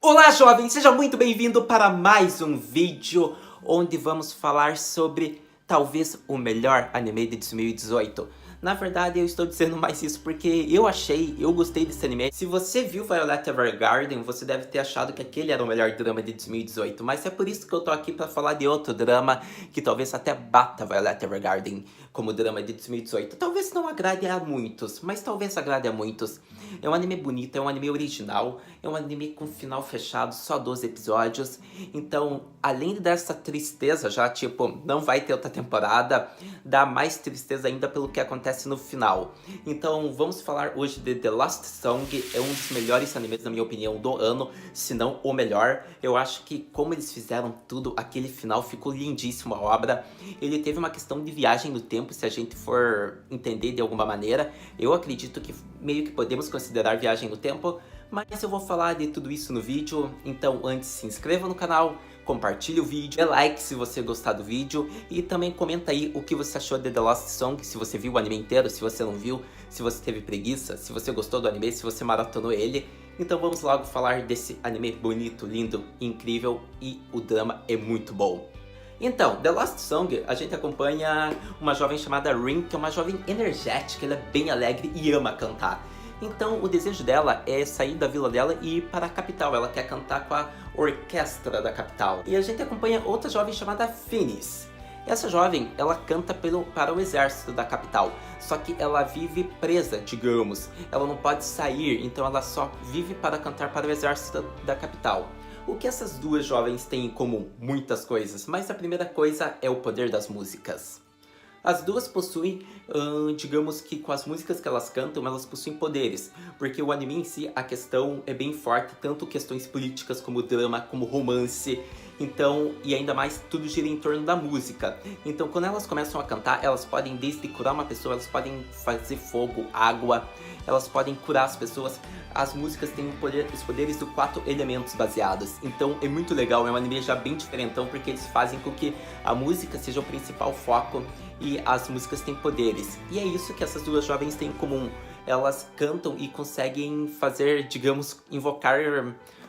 Olá, jovem! Seja muito bem-vindo para mais um vídeo onde vamos falar sobre talvez o melhor anime de 2018. Na verdade, eu estou dizendo mais isso porque eu gostei desse anime. Se você viu Violet Evergarden, você deve ter achado que aquele era o melhor drama de 2018. Mas é por isso que eu tô aqui para falar de outro drama que talvez até bata Violet Evergarden como drama de 2018. Talvez não agrade a muitos, mas talvez agrade a muitos. É um anime bonito, é um anime original, é um anime com final fechado, só 12 episódios. Então, além dessa tristeza já, tipo, não vai ter outra temporada, dá mais tristeza ainda pelo que acontece no final. Então, vamos falar hoje de The Last Song, é um dos melhores animes, na minha opinião, do ano, se não o melhor. Eu acho que como eles fizeram tudo, aquele final ficou lindíssimo a obra. Ele teve uma questão de viagem no tempo, se a gente for entender de alguma maneira. Eu acredito que meio que podemos considerar viagem no tempo, mas eu vou falar de tudo isso no vídeo. Então antes, se inscreva no canal, compartilhe o vídeo, dê like se você gostar do vídeo e também comenta aí o que você achou de The Lost Song, se você viu o anime inteiro, se você não viu, se você teve preguiça, se você gostou do anime, se você maratonou ele. Então vamos logo falar desse anime bonito, lindo, incrível e o drama é muito bom. Então, The Lost Song, a gente acompanha uma jovem chamada Rin, que é uma jovem energética, ela é bem alegre e ama cantar. Então, o desejo dela é sair da vila dela e ir para a capital. Ela quer cantar com a orquestra da capital. E a gente acompanha outra jovem chamada Finis. Essa jovem, ela canta para o exército da capital. Só que ela vive presa, digamos. Ela não pode sair, então ela só vive para cantar para o exército da capital. O que essas duas jovens têm em comum? Muitas coisas, mas a primeira coisa é o poder das músicas. As duas possuem, digamos que com as músicas que elas cantam, elas possuem poderes. Porque o anime em si, a questão é bem forte, tanto questões políticas como drama, como romance. Então, e ainda mais, tudo gira em torno da música. Então, quando elas começam a cantar, elas podem desde curar uma pessoa, elas podem fazer fogo, água, elas podem curar as pessoas. As músicas têm os poderes dos 4 elementos baseados. Então, é muito legal, é um anime já bem diferentão, porque eles fazem com que a música seja o principal foco e as músicas têm poderes. E é isso que essas duas jovens têm em comum. Elas cantam e conseguem fazer, digamos, invocar,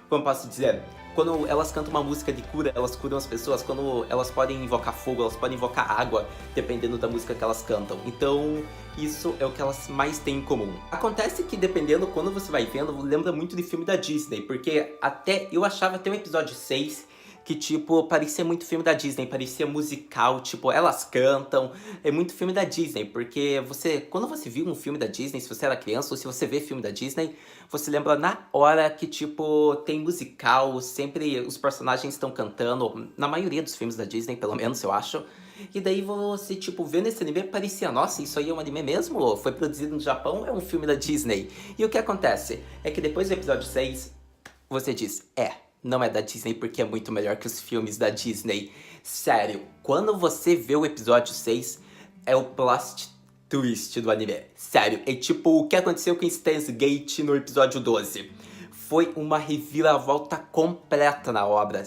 como posso dizer, quando elas cantam uma música de cura, elas curam as pessoas. Quando elas podem invocar fogo, elas podem invocar água, dependendo da música que elas cantam. Então, isso é o que elas mais têm em comum. Acontece que, dependendo, quando você vai vendo, lembra muito de filme da Disney, porque até eu achava até o episódio 6 que, tipo, parecia muito filme da Disney, parecia musical, tipo, elas cantam, é muito filme da Disney, porque quando você viu um filme da Disney, se você era criança, ou se você vê filme da Disney, você lembra na hora que, tipo, tem musical, sempre os personagens estão cantando, na maioria dos filmes da Disney, pelo menos, eu acho. E daí você, tipo, vendo esse anime, parecia, nossa, isso aí é um anime mesmo? Foi produzido no Japão? É um filme da Disney? E o que acontece? É que depois do episódio 6, você diz, não é da Disney porque é muito melhor que os filmes da Disney. Sério, quando você vê o episódio 6, é o plot twist do anime. Sério, é tipo o que aconteceu com Steins Gate no episódio 12. Foi uma reviravolta completa na obra.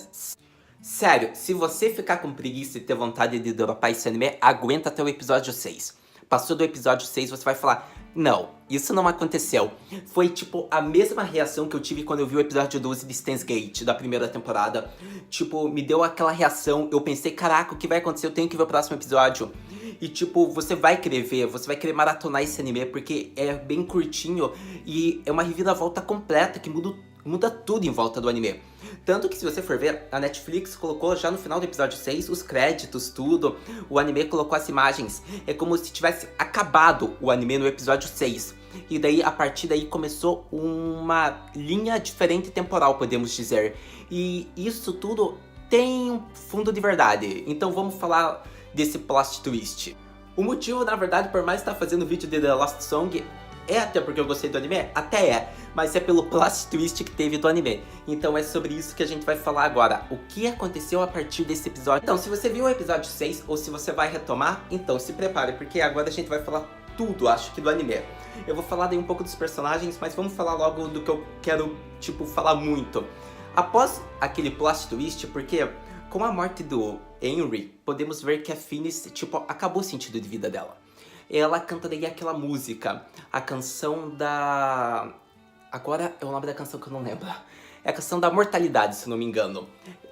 Sério, se você ficar com preguiça e ter vontade de dropar esse anime, aguenta até o episódio 6. Passou do episódio 6, você vai falar, não, isso não aconteceu. Foi tipo a mesma reação que eu tive quando eu vi o episódio 12 de Steins Gate, da primeira temporada. Tipo, me deu aquela reação, eu pensei, caraca, o que vai acontecer? Eu tenho que ver o próximo episódio. E tipo, você vai querer ver, você vai querer maratonar esse anime, porque é bem curtinho e é uma reviravolta completa que muda tudo em volta do anime. Tanto que se você for ver, a Netflix colocou já no final do episódio 6 os créditos, tudo. O anime colocou as imagens. É como se tivesse acabado o anime no episódio 6. E daí, a partir daí, começou uma linha diferente temporal, podemos dizer. E isso tudo tem um fundo de verdade. Então vamos falar desse plot twist. O motivo, na verdade, por mais estar fazendo vídeo de The Lost Song, é até porque eu gostei do anime? Até é, mas é pelo plot twist que teve do anime. Então é sobre isso que a gente vai falar agora. O que aconteceu a partir desse episódio? Então, se você viu o episódio 6, ou se você vai retomar, então se prepare, porque agora a gente vai falar tudo, acho que do anime. Eu vou falar daí um pouco dos personagens, mas vamos falar logo do que eu quero, tipo, falar muito. Após aquele plot twist, porque com a morte do Henry, podemos ver que a Finis, tipo, acabou o sentido de vida dela. Ela canta daí aquela música, a canção da... Agora é o nome da canção que eu não lembro. É a questão da mortalidade, se não me engano.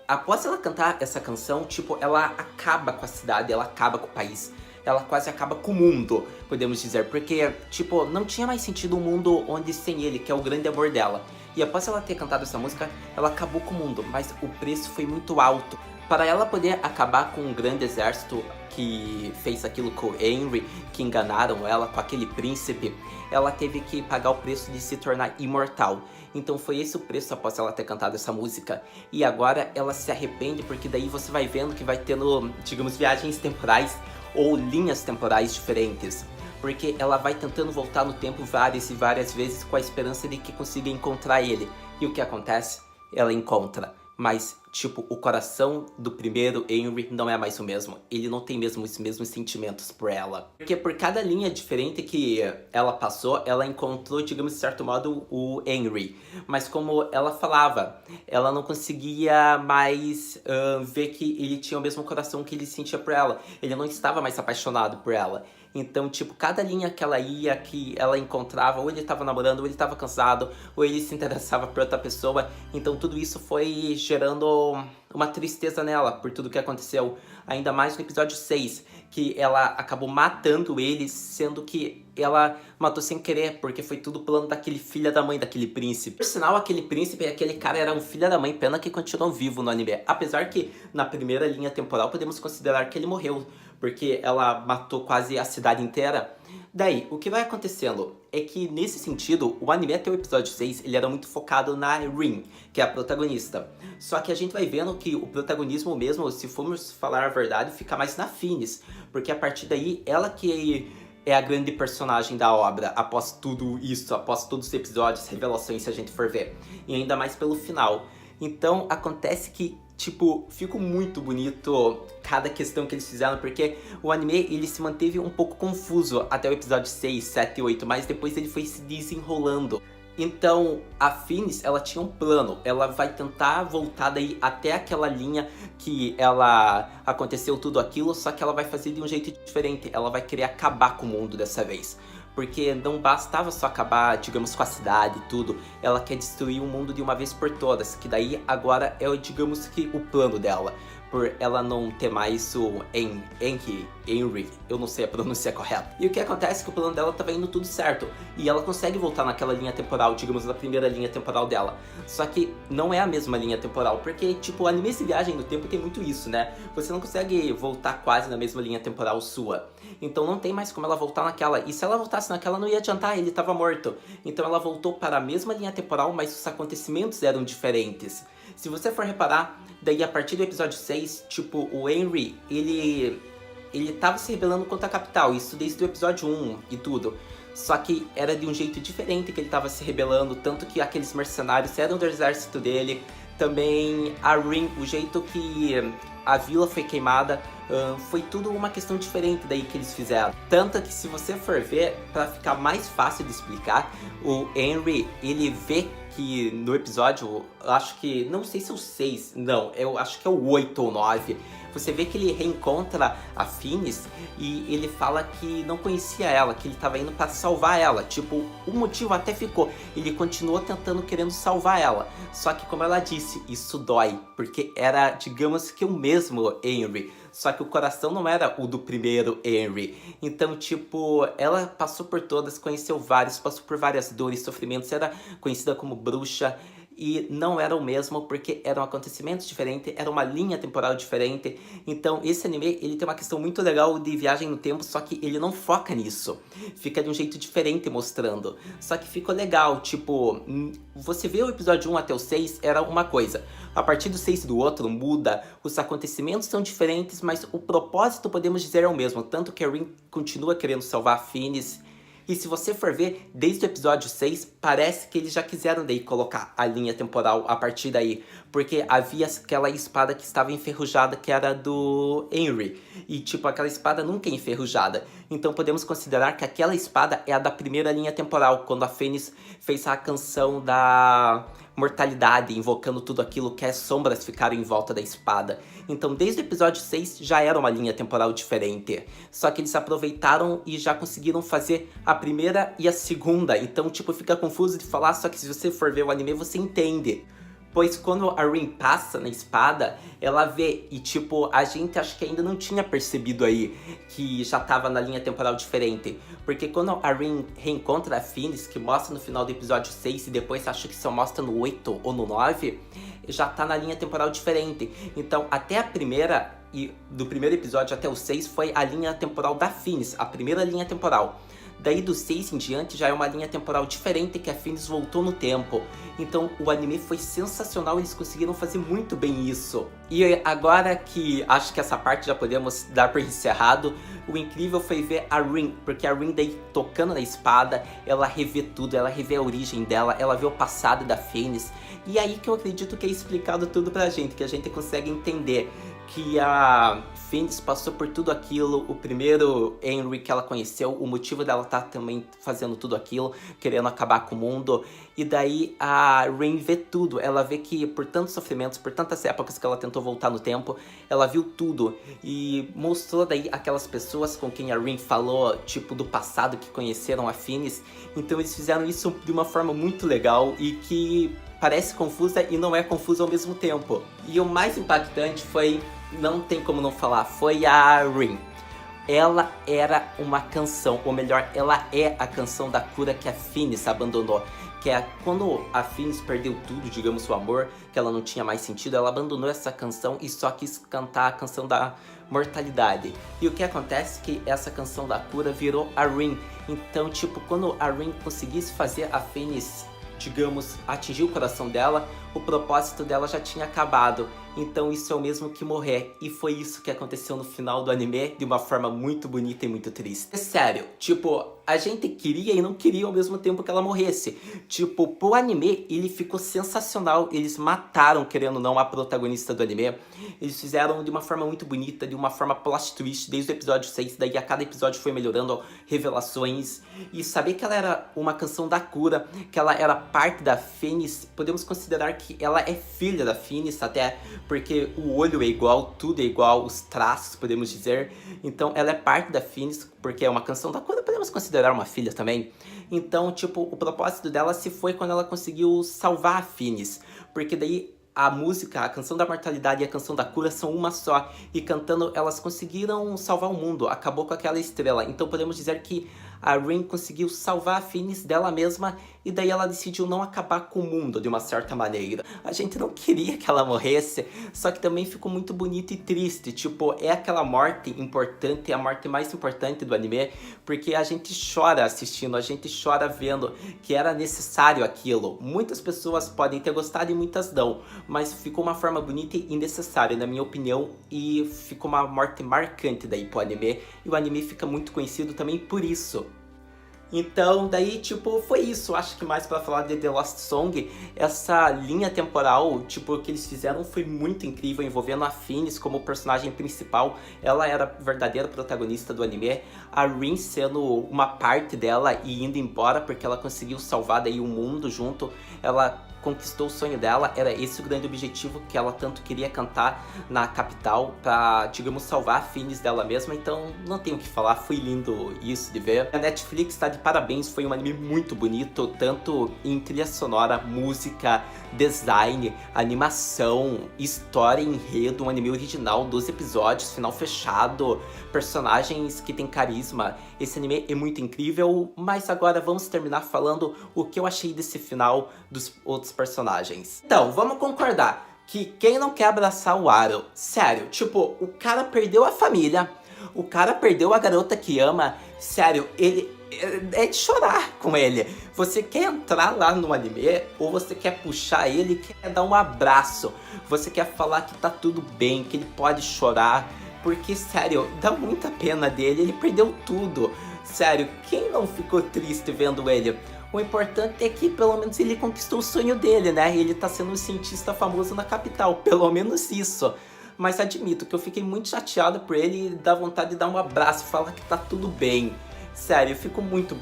Após ela cantar essa canção, tipo, ela acaba com a cidade, ela acaba com o país. Ela quase acaba com o mundo, podemos dizer. Porque, tipo, não tinha mais sentido um mundo onde sem ele, que é o grande amor dela. E após ela ter cantado essa música, ela acabou com o mundo. Mas o preço foi muito alto. Para ela poder acabar com um grande exército que fez aquilo com o Henry, que enganaram ela com aquele príncipe, ela teve que pagar o preço de se tornar imortal. Então foi esse o preço após ela ter cantado essa música. E agora ela se arrepende, porque daí você vai vendo que vai tendo, digamos, viagens temporais ou linhas temporais diferentes. Porque ela vai tentando voltar no tempo várias e várias vezes com a esperança de que consiga encontrar ele. E o que acontece? Ela encontra. Mas, tipo, o coração do primeiro Henry não é mais o mesmo. Ele não tem mesmo os mesmos sentimentos por ela. Porque por cada linha diferente que ela passou, ela encontrou, digamos, de certo modo, o Henry. Mas como ela falava, ela não conseguia mais ver que ele tinha o mesmo coração que ele sentia por ela. Ele não estava mais apaixonado por ela. Então, tipo, cada linha que ela ia, que ela encontrava, ou ele estava namorando, ou ele estava cansado, ou ele se interessava por outra pessoa. Então tudo isso foi gerando uma tristeza nela por tudo que aconteceu. Ainda mais no episódio 6, que ela acabou matando ele, sendo que ela matou sem querer, porque foi tudo plano daquele filho da mãe, daquele príncipe. Por sinal, aquele príncipe e aquele cara era um filho da mãe, pena que continuou vivo no anime. Apesar que na primeira linha temporal podemos considerar que ele morreu, porque ela matou quase a cidade inteira. Daí, o que vai acontecendo é que, nesse sentido, o anime até o episódio 6, ele era muito focado na Rin, que é a protagonista. Só que a gente vai vendo que o protagonismo mesmo, se formos falar a verdade, fica mais na Phineas, porque a partir daí, ela que é a grande personagem da obra, após tudo isso, após todos os episódios, revelações, se a gente for ver. E ainda mais pelo final. Então, acontece que, tipo, ficou muito bonito cada questão que eles fizeram, porque o anime, ele se manteve um pouco confuso até o episódio 6, 7 e 8, mas depois ele foi se desenrolando. Então, a Phineas, ela tinha um plano, ela vai tentar voltar daí até aquela linha que ela aconteceu tudo aquilo, só que ela vai fazer de um jeito diferente, ela vai querer acabar com o mundo dessa vez. Porque não bastava só acabar, digamos, com a cidade e tudo. Ela quer destruir o mundo de uma vez por todas. Que daí agora é, digamos que, o plano dela. Por ela não ter mais o Henry, eu não sei a pronúncia correta. E o que acontece é que o plano dela tava indo tudo certo. E ela consegue voltar naquela linha temporal, digamos, na primeira linha temporal dela. Só que não é a mesma linha temporal, porque, tipo, anime de viagem no tempo tem muito isso, né? Você não consegue voltar quase na mesma linha temporal sua. Então não tem mais como ela voltar naquela. E se ela voltasse naquela, não ia adiantar, ele estava morto. Então ela voltou para a mesma linha temporal, mas os acontecimentos eram diferentes. Se você for reparar, daí a partir do episódio 6, tipo, o Henry, ele tava se rebelando contra a capital, isso desde o episódio 1 e tudo. Só que era de um jeito diferente que ele tava se rebelando, tanto que aqueles mercenários eram do exército dele. Também a Rin, o jeito que a vila foi queimada, foi tudo uma questão diferente daí que eles fizeram. Tanto que se você for ver, pra ficar mais fácil de explicar, o Henry, ele vê que no episódio, acho que, não sei se é o 6, não, eu acho que é o 8 ou 9, você vê que ele reencontra a Phineas e ele fala que não conhecia ela, que ele estava indo para salvar ela. Tipo, o motivo até ficou, ele continuou tentando, querendo salvar ela. Só que, como ela disse, isso dói, porque era, digamos que o mesmo Henry. Só que o coração não era o do primeiro Henry. Então, tipo, ela passou por todas, conheceu vários, passou por várias dores, sofrimentos, era conhecida como bruxa. E não era o mesmo, porque eram acontecimentos diferentes, era uma linha temporal diferente. Então esse anime, ele tem uma questão muito legal de viagem no tempo, só que ele não foca nisso. Fica de um jeito diferente mostrando. Só que ficou legal, tipo, você vê o episódio 1 até o 6, era uma coisa. A partir do 6 do outro, muda, os acontecimentos são diferentes, mas o propósito, podemos dizer, é o mesmo. Tanto que a Rin continua querendo salvar a Phineas. E se você for ver, desde o episódio 6, parece que eles já quiseram daí colocar a linha temporal a partir daí. Porque havia aquela espada que estava enferrujada, que era do Henry. E tipo, aquela espada nunca é enferrujada. Então podemos considerar que aquela espada é a da primeira linha temporal, quando a Phineas fez a canção da mortalidade, invocando tudo aquilo que as sombras ficaram em volta da espada. Então desde o episódio 6 já era uma linha temporal diferente. Só que eles aproveitaram e já conseguiram fazer a primeira e a segunda. Então tipo, fica confuso de falar, só que se você for ver o anime você entende. Pois quando a Rin passa na espada, ela vê e tipo, a gente acho que ainda não tinha percebido aí que já tava na linha temporal diferente. Porque quando a Rin reencontra a Phyllis, que mostra no final do episódio 6 e depois acho que só mostra no 8 ou no 9, já tá na linha temporal diferente. Então até a primeira, e do primeiro episódio até o 6 foi a linha temporal da Phyllis, a primeira linha temporal. Daí do 6 em diante já é uma linha temporal diferente que a Phyllis voltou no tempo. Então o anime foi sensacional, eles conseguiram fazer muito bem isso. E agora que acho que essa parte já podemos dar por encerrado, o incrível foi ver a Rin, porque a Rin daí tocando na espada, ela revê tudo, ela revê a origem dela, ela vê o passado da Phyllis. E aí que eu acredito que é explicado tudo pra gente, que a gente consegue entender que a Phyllis passou por tudo aquilo, o primeiro Henry que ela conheceu, o motivo dela tá também fazendo tudo aquilo, querendo acabar com o mundo. E daí a Rin vê tudo, ela vê que por tantos sofrimentos, por tantas épocas que ela tentou voltar no tempo, ela viu tudo. E mostrou daí aquelas pessoas com quem a Rin falou, tipo, do passado que conheceram a Phyllis. Então eles fizeram isso de uma forma muito legal e que parece confusa e não é confusa ao mesmo tempo. E o mais impactante foi, não tem como não falar, foi a Rin. Ela era uma canção, ou melhor, ela é a canção da cura que a Phyllis abandonou. Que é quando a Phyllis perdeu tudo, digamos, o amor, que ela não tinha mais sentido, ela abandonou essa canção e só quis cantar a canção da mortalidade. E o que acontece é que essa canção da cura virou a Rin. Então, tipo, quando a Rin conseguisse fazer a Phyllis, digamos, atingir o coração dela, o propósito dela já tinha acabado. Então isso é o mesmo que morrer. E foi isso que aconteceu no final do anime, de uma forma muito bonita e muito triste. É sério, tipo, a gente queria e não queria ao mesmo tempo que ela morresse. Tipo, pro anime, ele ficou sensacional. Eles mataram, querendo ou não, a protagonista do anime. Eles fizeram de uma forma muito bonita, de uma forma plot twist, desde o episódio 6. Daí a cada episódio foi melhorando, revelações. E saber que ela era uma canção da cura, que ela era parte da Phyllis, podemos considerar que ela é filha da Phyllis, até porque o olho é igual, tudo é igual, os traços, podemos dizer. Então ela é parte da Phyllis, porque é uma canção da cura, podemos considerar uma filha também. Então, tipo, o propósito dela se foi quando ela conseguiu salvar a Phyllis, porque daí a música, a canção da mortalidade e a canção da cura são uma só, e cantando elas conseguiram salvar o mundo, acabou com aquela estrela. Então podemos dizer que a Rin conseguiu salvar a Phyllis dela mesma, e daí ela decidiu não acabar com o mundo de uma certa maneira. A gente não queria que ela morresse, só que também ficou muito bonito e triste. Tipo, é aquela morte importante, a morte mais importante do anime, porque a gente chora assistindo, a gente chora vendo que era necessário aquilo. Muitas pessoas podem ter gostado e muitas não, mas ficou uma forma bonita e necessária, na minha opinião, e ficou uma morte marcante daí pro anime, e o anime fica muito conhecido também por isso. Então, daí, tipo, foi isso. Acho que mais pra falar de The Lost Song, essa linha temporal, tipo, que eles fizeram foi muito incrível, envolvendo a Phyllis como personagem principal. Ela era a verdadeira protagonista do anime. A Rin sendo uma parte dela e indo embora porque ela conseguiu salvar daí o mundo junto. Ela conquistou o sonho dela, era esse o grande objetivo que ela tanto queria cantar na capital pra, digamos, salvar a Phyllis dela mesma. Então não tenho o que falar, foi lindo isso de ver. A Netflix tá de parabéns, foi um anime muito bonito, tanto em trilha sonora, música, design, animação, história, enredo, um anime original, 12 episódios, final fechado, personagens que tem carisma. Esse anime é muito incrível, mas agora vamos terminar falando o que eu achei desse final dos outros personagens. Então, vamos concordar que quem não quer abraçar o Aro? Sério, tipo, o cara perdeu a família, o cara perdeu a garota que ama, sério, ele é de chorar com ele. Você quer entrar lá no anime, ou você quer puxar ele, quer dar um abraço, você quer falar que tá tudo bem, que ele pode chorar, porque, sério, dá muita pena dele, ele perdeu tudo. Sério, quem não ficou triste vendo ele? O importante é que pelo menos ele conquistou o sonho dele, né? Ele tá sendo um cientista famoso na capital, pelo menos isso. Mas admito que eu fiquei muito chateado por ele e dá vontade de dar um abraço e falar que tá tudo bem. Sério, eu fico muito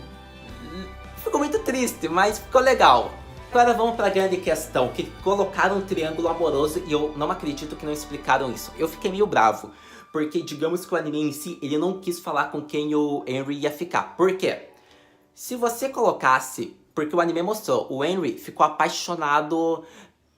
triste, mas ficou legal. Agora vamos pra grande questão, que colocaram um triângulo amoroso e eu não acredito que não explicaram isso. Eu fiquei meio bravo, porque digamos que o anime em si, ele não quis falar com quem o Henry ia ficar. Por quê? Se você colocasse, porque o anime mostrou, o Henry ficou apaixonado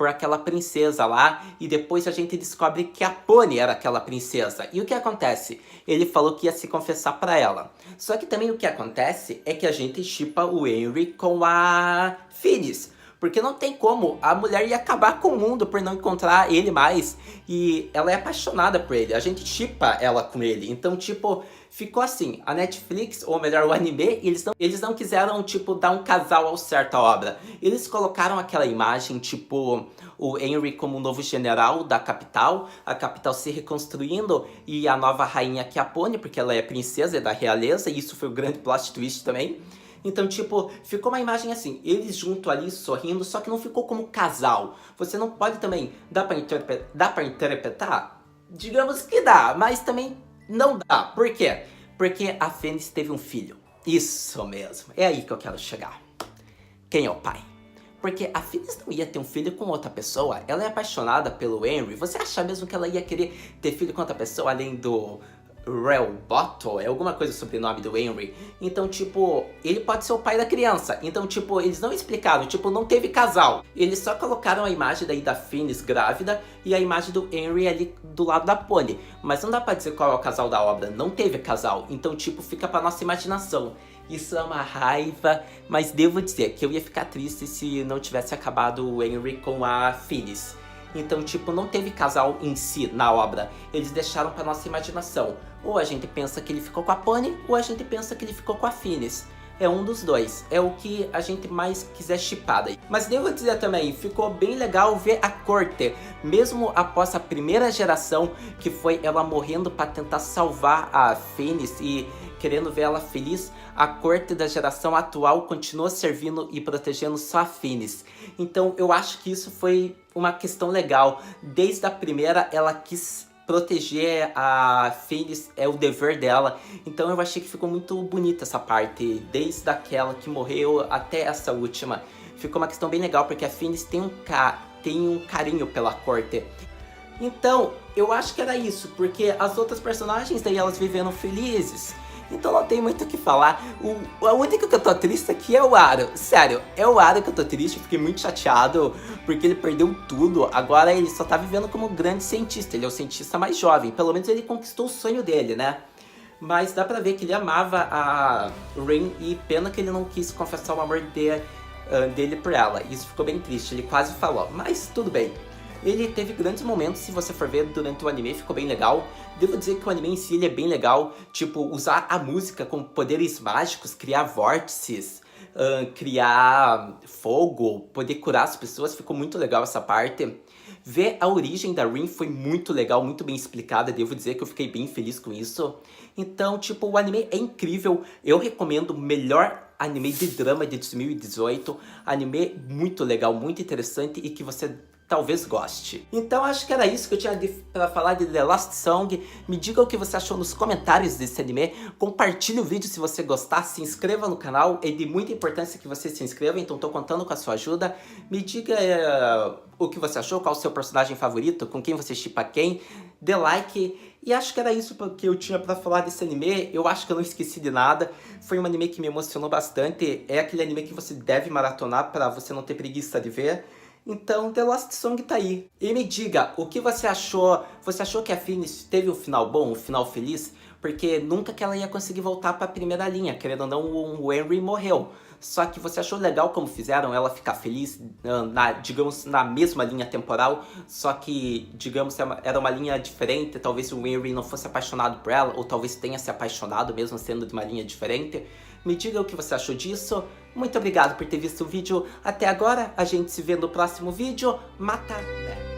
por aquela princesa lá, e depois a gente descobre que a Pony era aquela princesa. E o que acontece? Ele falou que ia se confessar pra ela. Só que também o que acontece é que a gente shippa o Henry com a Phineas. Porque não tem como, a mulher ia acabar com o mundo por não encontrar ele mais. E ela é apaixonada por ele, a gente shippa ela com ele. Então, tipo, ficou assim, a Netflix, ou melhor, o anime, eles não quiseram, tipo, dar um casal ao certo à obra. Eles colocaram aquela imagem, tipo, o Henry como um novo general da capital, a capital se reconstruindo, e a nova rainha que é a Pony, porque ela é princesa, é da realeza, e isso foi o grande plot twist também. Então, tipo, ficou uma imagem assim, eles junto ali, sorrindo, só que não ficou como casal. Você não pode também, dá pra interpretar? Digamos que dá, mas também não dá. Por quê? Porque a Phineas teve um filho. Isso mesmo, é aí que eu quero chegar. Quem é o pai? Porque a Phineas não ia ter um filho com outra pessoa, ela é apaixonada pelo Henry. Você acha mesmo que ela ia querer ter filho com outra pessoa além do Relbotto? É alguma coisa sobre o nome do Henry. Então, tipo, ele pode ser o pai da criança. Então, tipo, eles não explicaram, tipo, não teve casal. Eles só colocaram a imagem daí da Phineas grávida e a imagem do Henry ali do lado da Pony. Mas não dá pra dizer qual é o casal da obra, não teve casal. Então, tipo, fica pra nossa imaginação. Isso é uma raiva, mas devo dizer que eu ia ficar triste se não tivesse acabado o Henry com a Phineas. Então, tipo, não teve casal em si na obra. Eles deixaram pra nossa imaginação. Ou a gente pensa que ele ficou com a Pony, ou a gente pensa que ele ficou com a Phineas. É um dos dois. É o que a gente mais quiser shippar daí. Mas devo dizer também, ficou bem legal ver a corte. Mesmo após a primeira geração, que foi ela morrendo pra tentar salvar a Phineas e querendo ver ela feliz, a corte da geração atual continua servindo e protegendo só a Phineas. Então eu acho que isso foi uma questão legal. Desde a primeira ela quis proteger a Phineas, é o dever dela. Então eu achei que ficou muito bonita essa parte, desde aquela que morreu até essa última. Ficou uma questão bem legal, porque a Phineas tem um carinho pela corte. Então, eu acho que era isso, porque as outras personagens daí elas viveram felizes. Então não tem muito o que falar. A única que eu tô triste aqui é o Aro. Sério, é o Aro que eu tô triste. Eu fiquei muito chateado porque ele perdeu tudo. Agora ele só tá vivendo como um grande cientista. Ele é o cientista mais jovem. Pelo menos ele conquistou o sonho dele, né? Mas dá pra ver que ele amava a Rin. E pena que ele não quis confessar o amor dele por ela. Isso ficou bem triste. Ele quase falou. Mas tudo bem. Ele teve grandes momentos, se você for ver durante o anime, ficou bem legal. Devo dizer que o anime em si ele é bem legal, tipo, usar a música com poderes mágicos, criar vórtices, criar fogo, poder curar as pessoas, ficou muito legal essa parte. Ver a origem da Rin foi muito legal, muito bem explicada, devo dizer que eu fiquei bem feliz com isso. Então, tipo, o anime é incrível, eu recomendo o melhor anime de drama de 2018, anime muito legal, muito interessante e que você talvez goste. Então acho que era isso que eu tinha pra falar de The Lost Song. Me diga o que você achou nos comentários desse anime. Compartilhe o vídeo se você gostar. Se inscreva no canal. É de muita importância que você se inscreva. Então tô contando com a sua ajuda. Me diga o que você achou. Qual o seu personagem favorito. Com quem você shippa quem. Dê like. E acho que era isso que eu tinha pra falar desse anime. Eu acho que eu não esqueci de nada. Foi um anime que me emocionou bastante. É aquele anime que você deve maratonar pra você não ter preguiça de ver. Então, The Lost Song tá aí. E me diga, o que você achou? Você achou que a Phineas teve um final bom, um final feliz? Porque nunca que ela ia conseguir voltar pra primeira linha. Querendo ou não, o Henry morreu. Só que você achou legal como fizeram ela ficar feliz, digamos, na mesma linha temporal. Só que, digamos, era uma linha diferente. Talvez o Henry não fosse apaixonado por ela. Ou talvez tenha se apaixonado, mesmo sendo de uma linha diferente. Me diga o que você achou disso. Muito obrigado por ter visto o vídeo até agora. A gente se vê no próximo vídeo. Mata, né?